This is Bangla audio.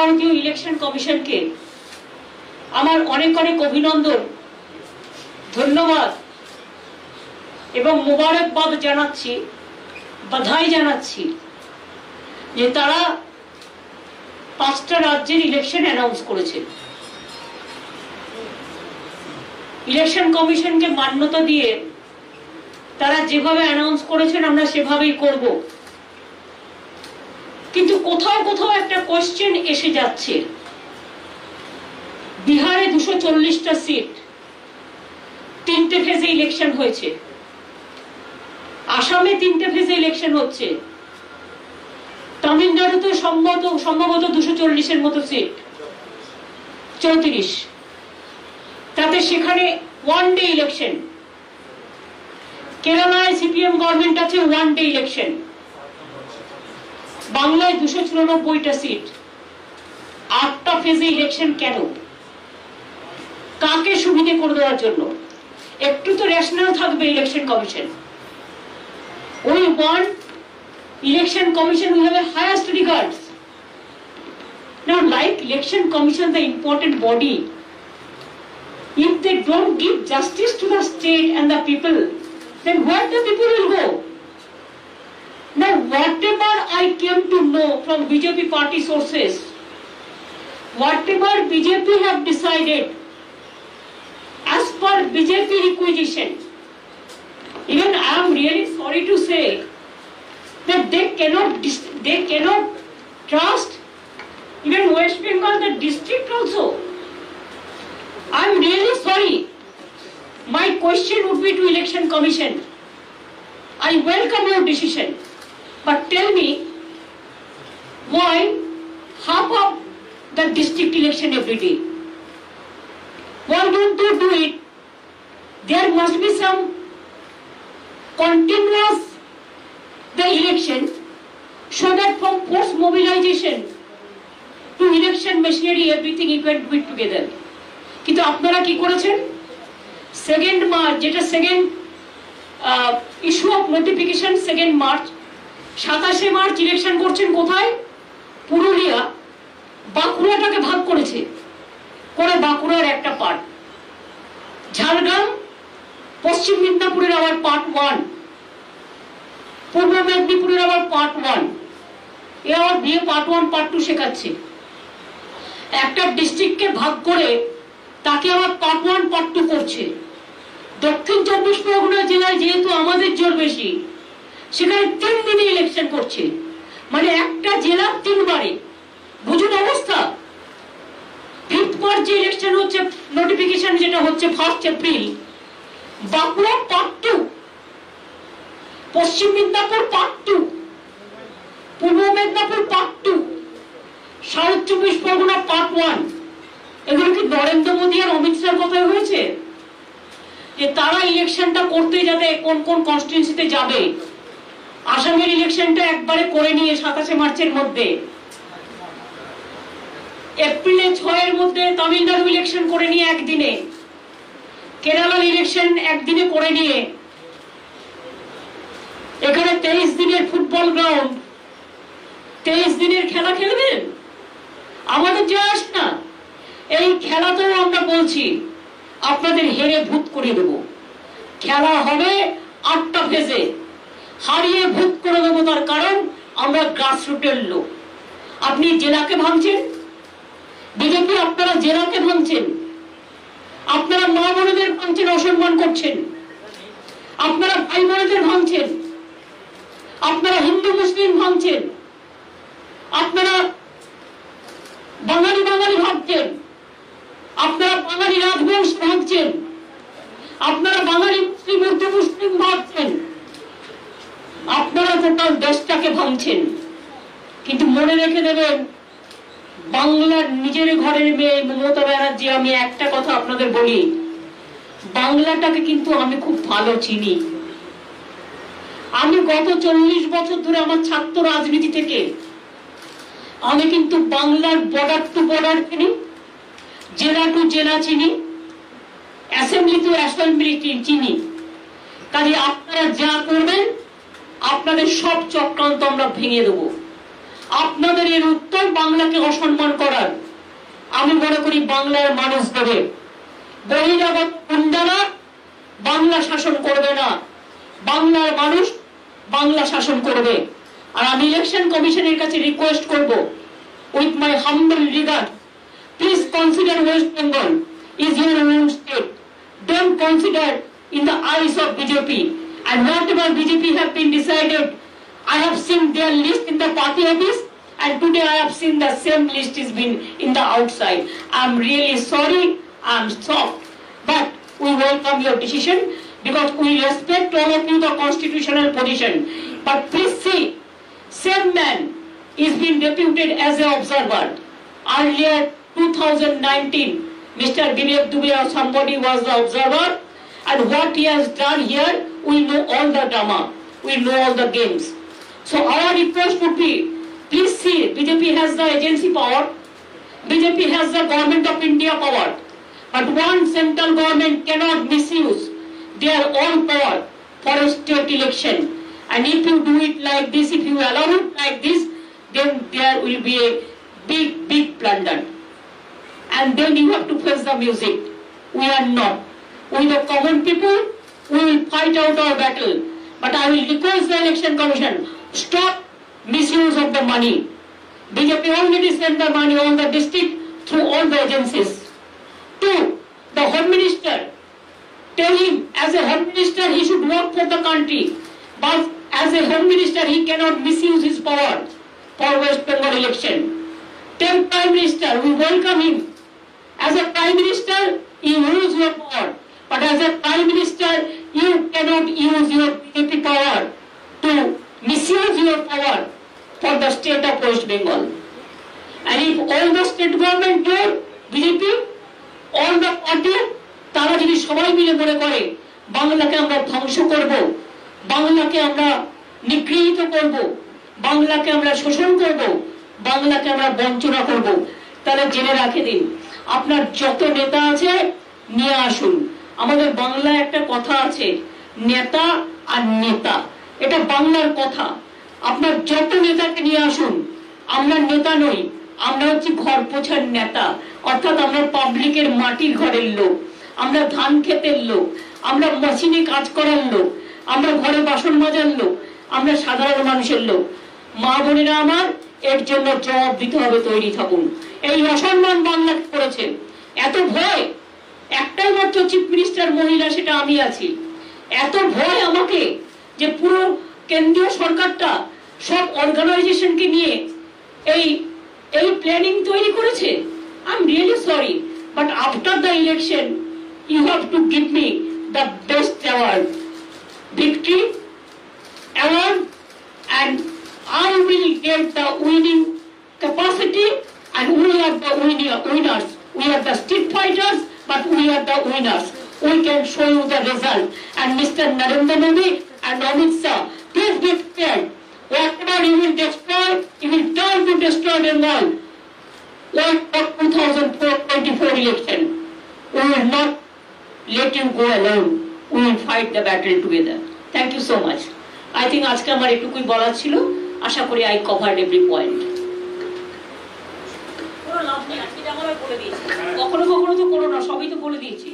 ভারতীয় ইলেকশন কমিশনকে আমার অনেক অনেক অভিনন্দন, ধন্যবাদ এবং মোবারকবাদ জানাচ্ছি, বাধাই জানাচ্ছি যে তারা 5টা রাজ্যের ইলেকশন অ্যানাউন্স করেছে। ইলেকশন কমিশনকে মান্যতা দিয়ে তারা যেভাবে অ্যানাউন্স করেছেন আমরা সেভাবেই করব, কিন্তু কোথাও কোথাও একটা কোশ্চেন এসে যাচ্ছে। বিহারে 240টা সিট, 3টে ফেজে ইলেকশন হয়েছে। আসামে 3টে ফেজে ইলেকশন হচ্ছে। তামিলনাড়ুতে সম্ভবত 240-এর মতো সিট, 34, তাতে সেখানে ওয়ান ডে ইলেকশন। কেরালায় সিপিএম গভর্নমেন্ট আছে, ওয়ান ডে ইলেকশন। বাংলায় 294টা সিট, 8টা ফেজে ইলেকশন। কেন? কাকে সুবিধে করে দেওয়ার জন্য? একটু তো রেশনাল থাকবে election commission. We want election commission who have a highest regards. Now, like election commission, the important body, if they don't give justice to the state and the people, then where the people will go? Now, whatever I came to know from BJP party sources, whatever BJP have decided, as per BJP requisition, even I am really sorry to say that they cannot trust even West Bengal, the district also. I am really sorry. My question would be to Election Commission. I welcome your decision, but tell me why half of the district election every day? Why don't they do it? There must be some continuous the election, so that from post mobilization to election machinery everything you can do it together. কিন্তু আপনারা কি করেছেন? 2nd মার্চ, যেটা second issue of notification 2nd March, 27শে মার্চ ইলেকশন করছেন কোথায়? পুরুলিয়া। বাঁকুড়াটাকে ভাগ করেছে, করে বাঁকুড়ার একটা পার্ট, ঝাড়গ্রাম পশ্চিম মেদিনীপুরের আবার পার্ট 1, পূর্ব মেদিনীপুরের আবার পার্ট 1, এ আবার বিয়ে পার্ট 1 পার্ট 2 শেখাচ্ছে। একটা ডিস্ট্রিক্টকে ভাগ করে তাকে আবার পার্ট 1 পার্ট 2 করছে। দক্ষিণ 24 পরগনা জেলায় যেহেতু আমাদের জোর বেশি, সেখানে 3 দিনে ইলেকশন করছে, মানে একটা জেলা 3 বারে। বুঝুন অবস্থা। 5th মার্চ যে ইলেকশন হচ্ছে, নোটিফিকেশন যেটা হচ্ছে 1 এপ্রিল, বাঁকুড়া পার্ট 2, পশ্চিম মেদিনীপুর পার্ট 2, পূর্ব Medinipur part 2, south 24 Pargana part 1। এগুলো কি নরেন্দ্র মোদী আর অমিত শাহর কথাই হয়েছে যে তারা ইলেকশনটা করতে যাতে কোন কোন কনস্টিটিউয়েন্সিতে যাবে? আসামের ইলেকশনটা একবারে করে নিয়ে 27শে মার্চের মধ্যে, এপ্রিলে 6-এর মধ্যে তামিলনাড়ু ইলেকশন করে নিয়ে একদিনে, কেরালার ইলেকশন একদিনে করে নিয়ে, এখানে 23 দিনের ফুটবল গ্রাউন্ড, 23 দিনের খেলা খেলবেন? আমাদের যে আসে না, এই খেলাতেও আমরা বলছি আপনাদের হেরে ভূত করে দেব। খেলা হবে 8টা ফেজে, হারিয়ে ভূত করে দেবো। তার কারণ আমরা গ্রাসরুটের লোক। আপনি জেলাকে ভাঙছেন, বিজেপি আপনারা জেলাকে ভাঙছেন, আপনারা মা বোনদের ভাঙছেন, অসম্মান করছেন, আপনারা ভাই বোনদের ভাঙছেন, আপনারা হিন্দু মুসলিম ভাঙছেন, আপনারা বাঙালি বাঙালি ভাবছেন, আপনারা বাঙালি রাজবংশ ভাবছেন, আপনারা বাঙালি মুসলিম উর্দু মুসলিম ভাবছেন, আপনারা টোটাল দেশটাকে ভাঙছেন। কিন্তু মনে রেখে দেবেন, বাংলার নিজের ঘরের মেয়ে মমতা ব্যানার্জি, আমি একটা কথা আপনাদের বলি, বাংলাটাকে কিন্তু আমি খুব ভালো চিনি। আমি গত 40 বছর ধরে আমার ছাত্র রাজনীতি থেকে আমি কিন্তু বাংলার বর্ডার টু বর্ডার চিনি, জেলা টু জেলা চিনি, অ্যাসেম্বলি টু অ্যাসেম্বলি চিনি। কাজে আপনারা যা করবেন, আপনাদের সব চক্রান্ত আমরা ভেঙে দেবো। আপনাদের এর উত্তর বাংলাকে অসম্মান করার। আমি মনে করি বাংলার মানুষ দেবে, বহিরাগত গুন্ডারা বাংলা শাসন করবে না, বাংলার মানুষ বাংলা শাসন করবে। আর আমি ইলেকশন কমিশনের কাছে রিকোয়েস্ট করব, with my humble regard, please consider West Bengal is your own state. Don't consider in the eyes of BJP, and whatever BJP have been decided, I have seen their list in the party office, and today I have seen the same list is been in the outside. I'm really sorry, I'm shocked, but we welcome your decision because we respect all of you the constitutional position. But please see, same man is being deputed as an observer. Earlier 2019, Mr. Vivek Dubey or somebody was the observer, and what he has done here, we know all the drama, we know all the games. So our request would be, please see, BJP has the agency power, BJP has the government of India power, but one central government cannot misuse their own power for a state election. And if you do it like this, if you allow it like this, then there will be a big blunder. And then you have to face the music. We are not. We the common people, we will fight out our battle. But I will request the election commission, stop misuse of the money. BJP already sent the money on the district through all the agencies. 2, the Home Minister, tell him as a Home Minister he should work for the country. But as a Home Minister he cannot misuse his power for West Bengal election. Tell Prime Minister, we welcome him. As a Prime Minister, you use your power. But as a Prime Minister, you cannot use your BJP power to misuse your power for the state of West Bengal. And if all the state government do, BJP, all the party, তারা যদি সবাই মিলে মনে করে বাংলাকে আমরা ধ্বংস করব, বাংলাকে আমরা নিগৃহীত করব, বাংলাকে আমরা শোষণ করব, বাংলাকে আমরা বঞ্চনা করব, তাহলে জেনে রাখে দিন, আপনার যত নেতা আছে নিয়ে আসুন। আমাদের বাংলায় একটা কথা আছে, নেতা আর নেতা, এটা বাংলার কথা। আপনার যত নেতাকে নিয়ে আসুন, আমরা নেতা নই, আমরা হচ্ছে ঘর পোছার নেতা, অর্থাৎ আমরা পাবলিকের মাটির ঘরের লোক, আমরা ধান ক্ষেতের লোক, আমরা মেশিনে কাজ করার লোক, আমরা ঘরে বাসন মাজার লোক, আমরা সাধারণ মানুষের লোক। মা বোনেরা আমার, এর জন্য জবাব দিতে হবে, তৈরি থাকুন। এই অসম্মান বাংলাকে করেছে, এত ভয়, একটাই মাত্র চিফ মিনিস্টার মহিলা, সেটা আমি আছি। এত ভয় আমাকে যে পুরো কেন্দ্রীয় সরকারটা সব অর্গানাইজেশনকে নিয়ে এই প্ল্যানিং তৈরি করেছে। I am really sorry, but after the election you have to give me the best award, victory award, and I will get the winning capacity, and we are the winners. We are the street fighters, but we are the winners. We can show you the result. And Mr. Narendra Modi and Amit Shah, please be prepared. Whatever you will destroy, you will try to destroy Bengal. Like the 2024 election, we will not let you go alone. We will fight the battle together. Thank you so much. I think আজকে আমার এটুকুই বলার ছিল। আশা করি I covered every point. কোনো লাভ নেই, আজকে যা বলার বলে দিয়েছি, কখনো কখনো তো করো না, সবই তো বলে দিয়েছি।